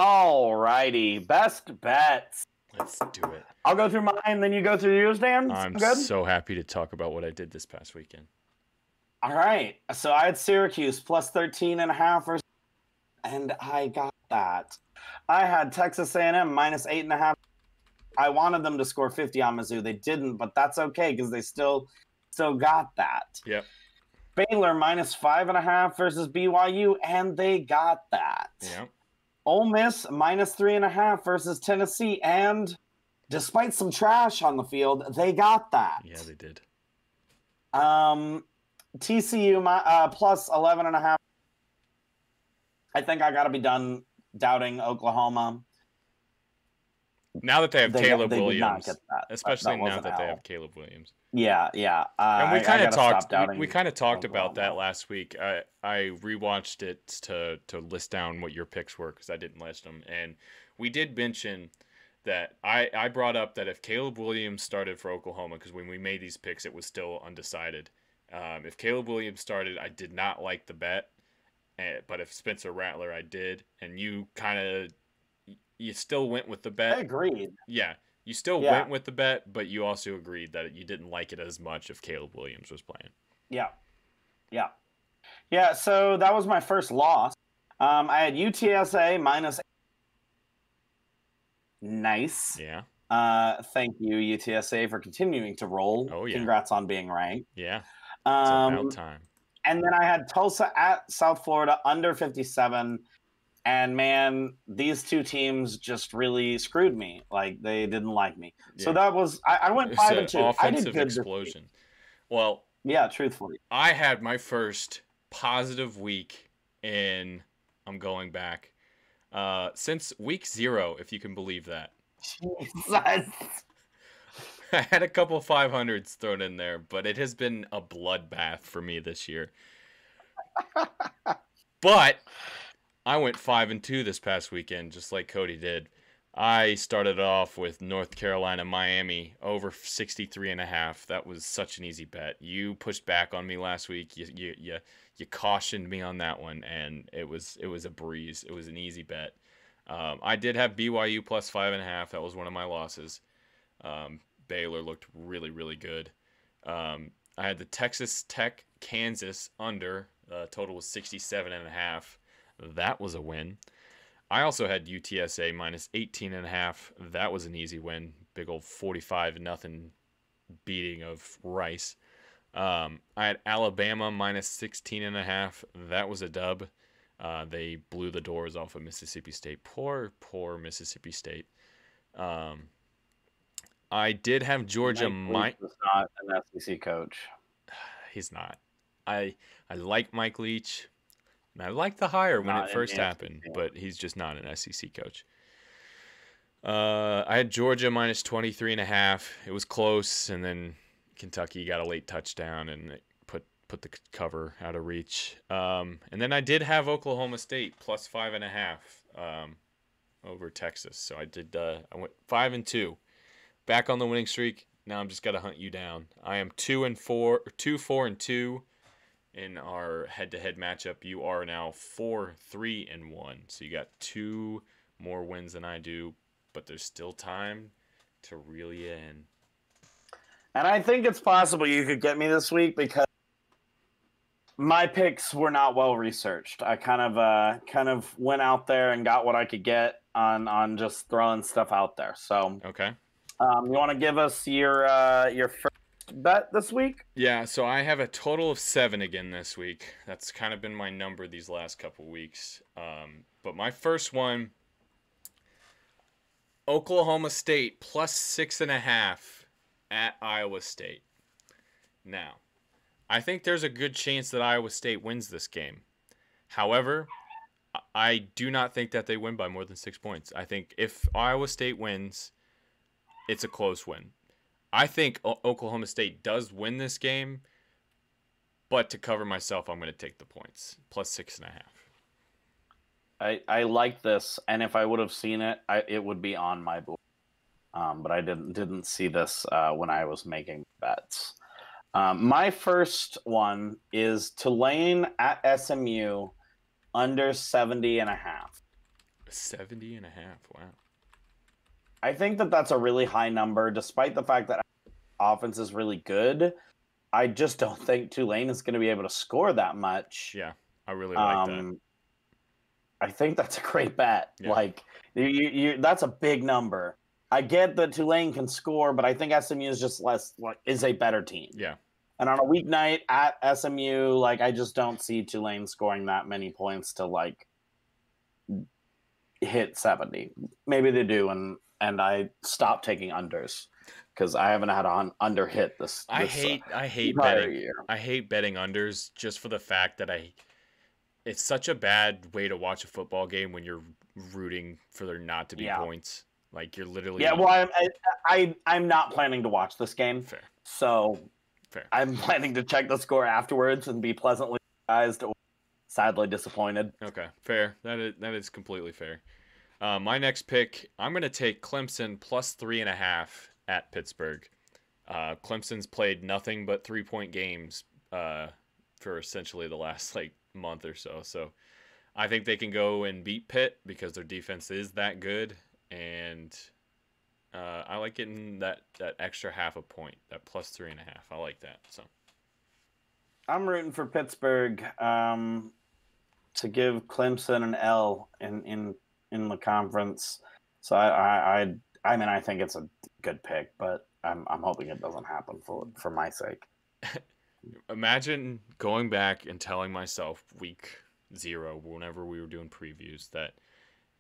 All righty, best bets. Let's do it. I'll go through mine, then you go through yours, Dan. I'm Good? so happy to talk about what I did this past weekend. All right. So I had Syracuse plus 13.5, and I got that. I had Texas A&M minus 8.5. I wanted them to score 50 on Mizzou. They didn't, but that's okay because they still got that. Yep. Baylor minus 5.5 versus BYU, and they got that. Yep. Ole Miss minus 3.5 versus Tennessee, and despite some trash on the field, they got that. Yeah, they did. TCU plus 11.5. I think I got to be done doubting Oklahoma. Now that they have Caleb they Williams, did not get that. especially That now that they L. have Caleb Williams. Yeah. And we kind of talked. We kind of talked Oklahoma. about that last week. I rewatched it to list down what your picks were because I didn't list them, and we did mention that I brought up that if Caleb Williams started for Oklahoma, because when we made these picks, it was still undecided. If Caleb Williams started, I did not like the bet, but if Spencer Rattler, I did, and you still went with the bet. I agreed. Yeah. You still went with the bet, but you also agreed that you didn't like it as much if Caleb Williams was playing. Yeah, so that was my first loss. I had UTSA minus. Nice. Yeah. Thank you, UTSA, for continuing to roll. Oh, yeah. Congrats on being ranked. Yeah. It's about time. And then I had Tulsa at South Florida under 57. And man, these two teams just really screwed me. Like they didn't like me. Yeah. So that was I went 5-2. Offensive I did good explosion. Well, yeah, truthfully, I had my first positive week in. I'm going back since week 0, if you can believe that. Jesus. I had a couple 500s thrown in there, but it has been a bloodbath for me this year. But I went 5-2 this past weekend, just like Cody did. I started off with North Carolina, Miami over 63.5. That was such an easy bet. You pushed back on me last week. You cautioned me on that one, and it was a breeze. It was an easy bet. I did have BYU plus 5.5. That was one of my losses. Baylor looked really, really good. I had the Texas Tech Kansas under. Total was 67.5. That was a win. I also had UTSA minus 18.5. That was an easy win. Big old 45-0 beating of Rice. I had Alabama minus 16.5. That was a dub. They blew the doors off of Mississippi State. Poor Mississippi State. I did have Georgia. Mike Leach was not an SEC coach. He's not. I like Mike Leach. And I liked the hire when it first happened, but he's just not an SEC coach. I had Georgia minus 23.5. It was close, and then Kentucky got a late touchdown and it put the cover out of reach. And then I did have Oklahoma State plus 5.5 over Texas. So I went 5-2, back on the winning streak. Now I'm just got to hunt you down. I am 2-4 in our head-to-head matchup. You are now 4-3-1. So you got 2 more wins than I do, but there's still time to reel you in. And I think it's possible you could get me this week because my picks were not well researched. I kind of went out there and got what I could get on just throwing stuff out there. So okay, you want to give us your first bet this week? Yeah, so I have a total of 7 again this week. That's kind of been my number these last couple weeks. But my first one, Oklahoma State plus 6.5 at Iowa State. Now, I think there's a good chance that Iowa State wins this game. However, I do not think that they win by more than 6 points. I think if Iowa State wins, it's a close win. I think Oklahoma State does win this game, but to cover myself, I'm going to take the points, plus 6.5. I like this, and if I would have seen it, it would be on my board. But I didn't see this when I was making bets. My first one is Tulane at SMU under 70.5. 70.5. Wow. I think that that's a really high number, despite the fact that offense is really good. I just don't think Tulane is going to be able to score that much. Yeah, I really like that. I think that's a great bet. Yeah. Like, that's a big number. I get that Tulane can score, but I think SMU is just is a better team. Yeah. And on a weeknight at SMU, like, I just don't see Tulane scoring that many points to like hit 70. Maybe they do, and I stop taking unders because I haven't had an under hit this. I hate entire betting. year. I hate betting unders just for the fact that it's such a bad way to watch a football game when you're rooting for there not to be points. Like, you're literally. Yeah, well, I'm not planning to watch this game. Fair. So Fair. I'm planning to check the score afterwards and be pleasantly surprised or sadly disappointed. Okay, fair. That is completely fair. My next pick, I'm going to take Clemson plus 3.5 at Pittsburgh. Clemson's played nothing but 3-point games for essentially the last month or so. So I think they can go and beat Pitt because their defense is that good, and I like getting that extra half a point, that plus 3.5. I like that. So I'm rooting for Pittsburgh to give Clemson an L in the conference. So I mean, I think it's a good pick, but I'm hoping it doesn't happen for my sake. Imagine going back and telling myself week 0, whenever we were doing previews, that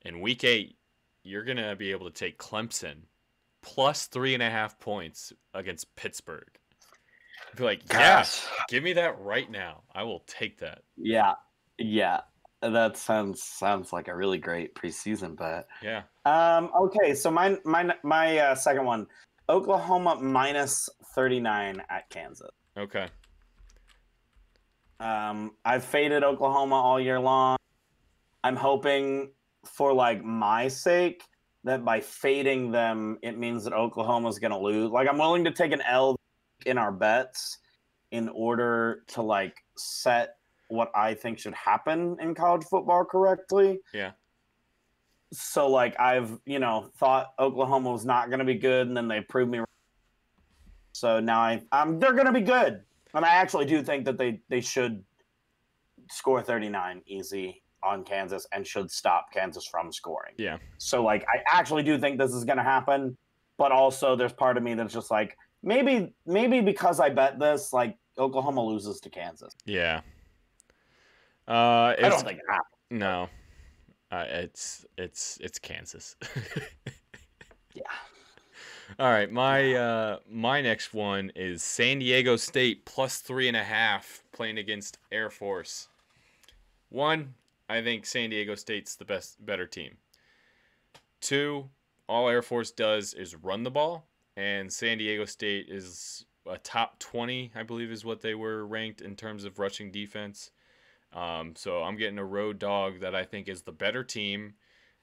in week 8 you're gonna be able to take Clemson plus 3.5 points against Pittsburgh. I'd be like, yes, give me that right now. I will take that. Yeah. That sounds like a really great preseason bet. Yeah. Okay, so my second one, Oklahoma minus 39 at Kansas. Okay. I've faded Oklahoma all year long. I'm hoping for my sake that by fading them, it means that Oklahoma's going to lose. Like, I'm willing to take an L in our bets in order to set what I think should happen in college football correctly. Yeah. So I've, thought Oklahoma was not going to be good, and then they proved me wrong. So now they're going to be good. And I actually do think that they should score 39 easy on Kansas and should stop Kansas from scoring. Yeah. So I actually do think this is going to happen, but also there's part of me that's just maybe because I bet this, Oklahoma loses to Kansas. Yeah. I don't think it happens. No. It's Kansas. Yeah. All right, my next one is San Diego State plus 3.5 playing against Air Force. 1, I think San Diego State's the better team. 2, all Air Force does is run the ball, and San Diego State is a top 20, I believe, is what they were ranked in terms of rushing defense. So I'm getting a road dog that I think is the better team,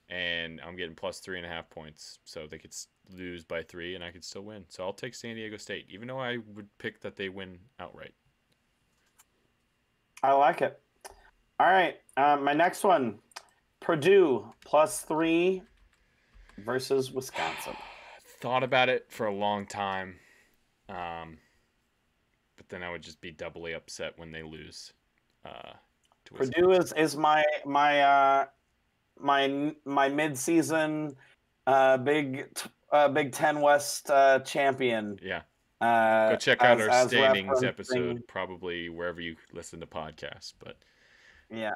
and I'm getting plus 3.5 points. So they could lose by 3, and I could still win. So I'll take San Diego State, even though I would pick that they win outright. I like it. All right, my next one, Purdue plus 3 versus Wisconsin. Thought about it for a long time, but then I would just be doubly upset when they lose. Purdue is my mid-season Big Ten West champion. Yeah. Go check out our standings episode, probably wherever you listen to podcasts. But yeah.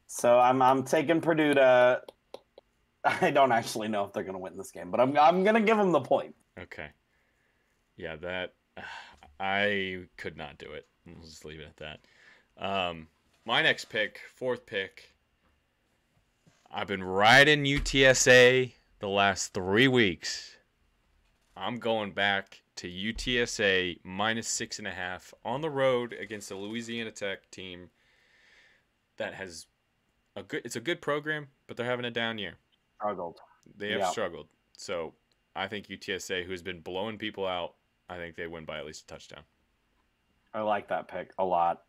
So I'm taking Purdue to. I don't actually know if they're going to win this game, but I'm going to give them the point. Okay. Yeah, that I could not do it. We'll just leave it at that. My next pick, 4th pick. I've been riding UTSA the last 3 weeks. I'm going back to UTSA minus 6.5 on the road against a Louisiana Tech team that has it's a good program, but they're having a down year. They have struggled. So I think UTSA, who has been blowing people out, I think they win by at least a touchdown. I like that pick a lot.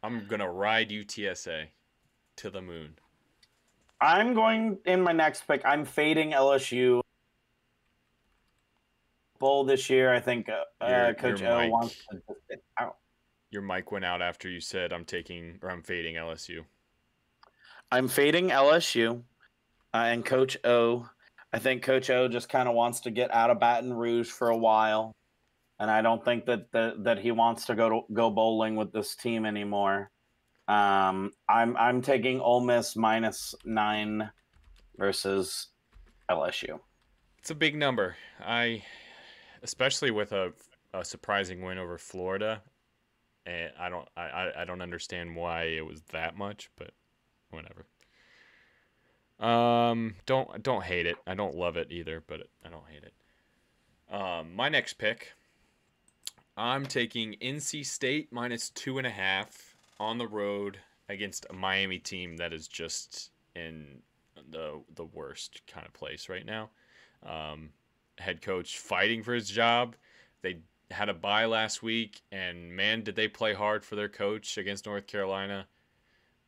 I'm going to ride UTSA to the moon. I'm going in my next pick. I'm fading LSU. Bowl this year. I think Coach O wants to just get out. Your mic went out after you said I'm fading LSU. I'm fading LSU and Coach O. I think Coach O just kind of wants to get out of Baton Rouge for a while, and I don't think that he wants to go bowling with this team anymore. I'm taking Ole Miss -9 versus LSU. It's a big number. Especially with a surprising win over Florida, and I don't understand why it was that much, but whatever. Don't hate it. I don't love it either, but I don't hate it. My next pick, I'm taking NC State -2.5 on the road against a Miami team that is just in the worst kind of place right now. Head coach fighting for his job. They had a bye last week, and man, did they play hard for their coach against North Carolina.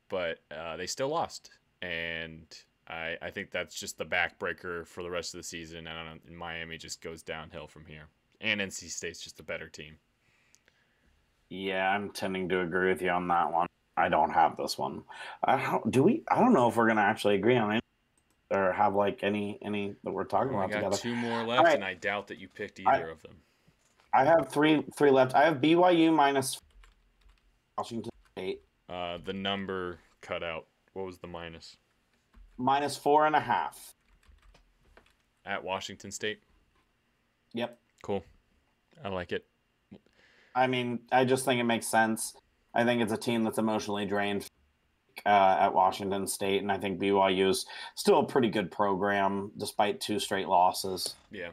But they still lost, and I think that's just the backbreaker for the rest of the season. And Miami just goes downhill from here. And NC State's just a better team. Yeah, I'm tending to agree with you on that one. I don't have this one. I don't know if we're gonna actually agree on it or have like any that we're talking about together. We got 2 more left, and I doubt that you picked either of them. I have three left. I have BYU minus Washington State. The number cut out. What was the minus? -4.5. At Washington State? Yep. Cool. I like it. I mean, I just think it makes sense. I think it's a team that's emotionally drained at Washington State, and I think BYU is still a pretty good program despite 2 straight losses. Yeah.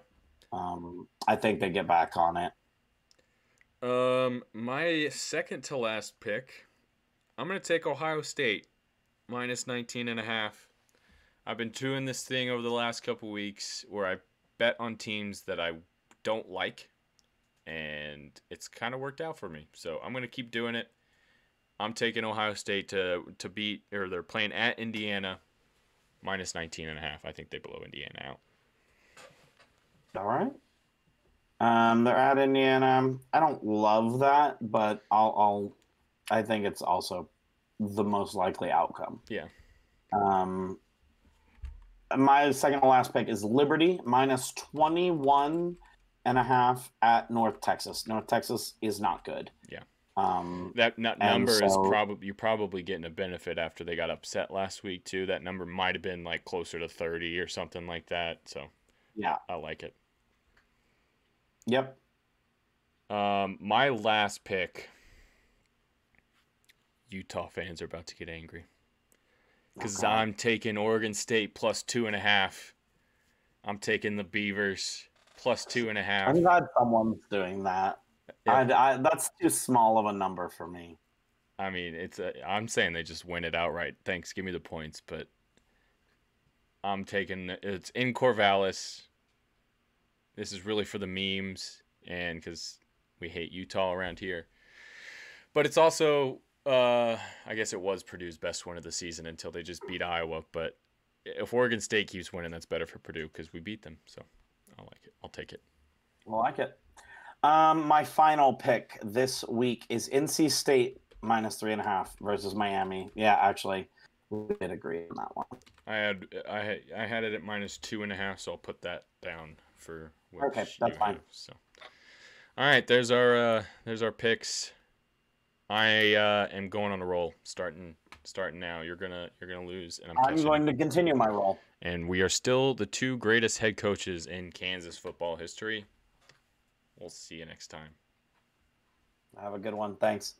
I think they get back on it. My second to last pick, I'm going to take Ohio State -19.5. I've been doing this thing over the last couple weeks where I bet on teams that I don't like, and it's kind of worked out for me. So I'm going to keep doing it. I'm taking Ohio State to beat, or they're playing at Indiana, -19.5. I think they blow Indiana out. All right. They're at Indiana. I don't love that, but I think it's also the most likely outcome. Yeah. My second to last pick is Liberty -21.5 at North Texas. North Texas is not good. Yeah. That number is you're probably getting a benefit after they got upset last week too. That number might have been like closer to 30 or something like that. So yeah, I like it. Yep. My last pick. Utah fans are about to get angry because I'm taking Oregon State +2.5. I'm taking the Beavers +2.5. I'm glad someone's doing that. Yeah. That's too small of a number for me. I mean, I'm saying they just win it outright. Thanks, give me the points, but I'm taking it's in Corvallis. This is really for the memes and because we hate Utah around here. But it's also, I guess it was Purdue's best win of the season until they just beat Iowa. But if Oregon State keeps winning, that's better for Purdue because we beat them. So I like it. I'll take it. I like it. My final pick this week is NC State -3.5 versus Miami. Yeah, actually, we did agree on that one. I had it at -2.5, so I'll put that down for. Okay, that's fine. So, all right, there's our picks. I am going on a roll. Starting now. You're gonna lose, and I'm going to continue my roll. And we are still the 2 greatest head coaches in Kansas football history. We'll see you next time. Have a good one. Thanks.